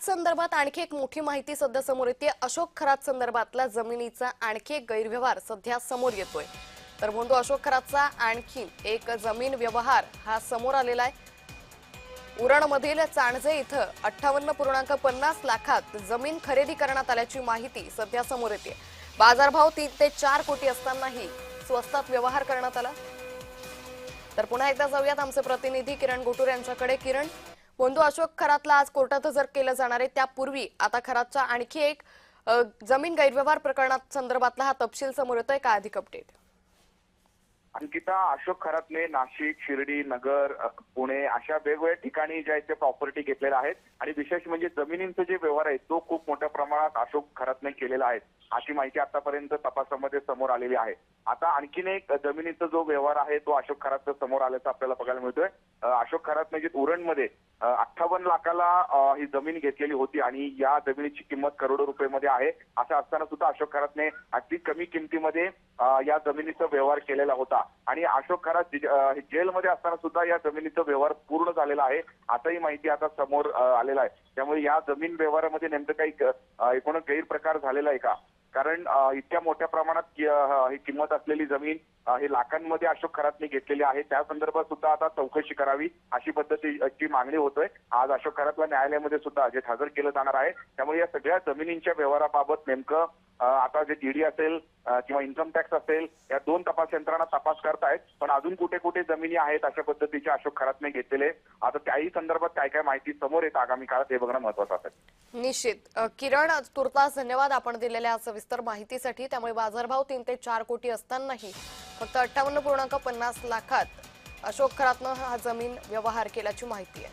खरात संदर्भात आणखी एक मोठी माहिती सध्या समोर येते। अशोक खरात संदर्भातला जमिनीचा आणखी एक गैरव्यवहार सध्या समोर येतोय। तर बंधू अशोक खरातचा आणखी एक जमीन व्यवहार हा समोर आलेला आहे। उरणमधील चाणजे इथं 58.50 लाखात जमीन खरेदी करण्यात आल्याची माहिती सध्या समोर येते। बाजारभाव 3 ते 4 कोटी असतानाही स्वस्तात व्यवहार करण्यात आला। तर पुन्हा एकदा जाऊयात आमचे प्रतिनिधी किरण गोटूर यांच्याकडे। किरण, बंधू अशोक खरातला आज कोर्टात हजर केलं जाणार आहे, त्यापूर्वी आता खरातचा आणखी एक जमीन गैरव्यवहार प्रकरणात संदर्भातला हा तपशील समोर येतोय का? अधिक अपडेट। अंकिता, अशोक खरातने नाशिक, शिर्डी, नगर, पुणे अशा वेगवेगळ्या ठिकाणी ज्या इथे प्रॉपर्टी घेतलेल्या आहेत आणि विशेष म्हणजे जमिनींचे जे व्यवहार आहेत तो खूप मोठ्या प्रमाणात अशोक खरातने केलेला आहे, अशी माहिती आतापर्यंत तपासामध्ये समोर आलेली आहे। आता आणखीन एक जमिनीचा जो व्यवहार आहे तो अशोक खरातचा समोर आल्याचं आपल्याला बघायला मिळतोय। अशोक खरातने जे उरणमध्ये 58 लाखाला ही जमीन घेतलेली होती आणि या जमिनीची किंमत करोडो रुपयामध्ये आहे। असं असताना सुद्धा अशोक खरातने अगदी कमी किमतीमध्ये या जमिनीचा व्यवहार केलेला होता आणि अशोक खरात जेलमध्ये असताना सुद्धा या जमिनीचा व्यवहार पूर्ण झालेला आहे, असाही माहिती आता समोर आलेला आहे। त्यामुळे या जमीन व्यवहारामध्ये नेमकं काही एकूण गैरप्रकार झालेला आहे का? कारण इतक्या मोठ्या प्रमाणात ही किंमत असलेली जमीन हे लाखांमध्ये अशोक खरातने घेतलेली आहे, त्या संदर्भात सुद्धा आता चौकशी करावी अशी पद्धतीची मागणी होतोय। आज अशोक खरातला न्यायालयामध्ये सुद्धा जे हजर केलं जाणार आहे। त्यामुळे या सगळ्या जमिनींच्या व्यवहाराबाबत नेमकं आता जे ईडी असेल किंवा इन्कम टॅक्स असेल या दोन तपास यंत्रणा तपास करतायत, पण अजून कुठे कुठे जमिनी आहेत अशा पद्धतीचे अशोक खरातने घेतलेले, आता त्याही संदर्भात काय काय माहिती समोर येत आगामी काळात हे बघणं महत्त्वाचं असेल। निश्चित। किरण, तुर्तास धन्यवाद आपण दिलेल्या सविस्तर माहितीसाठी। त्यामुळे बाजारभाव 3 ते 4 कोटी असतानाही फक्त 58.50 लाखात अशोक खरातनं हा जमीन व्यवहार केल्याची माहिती आहे।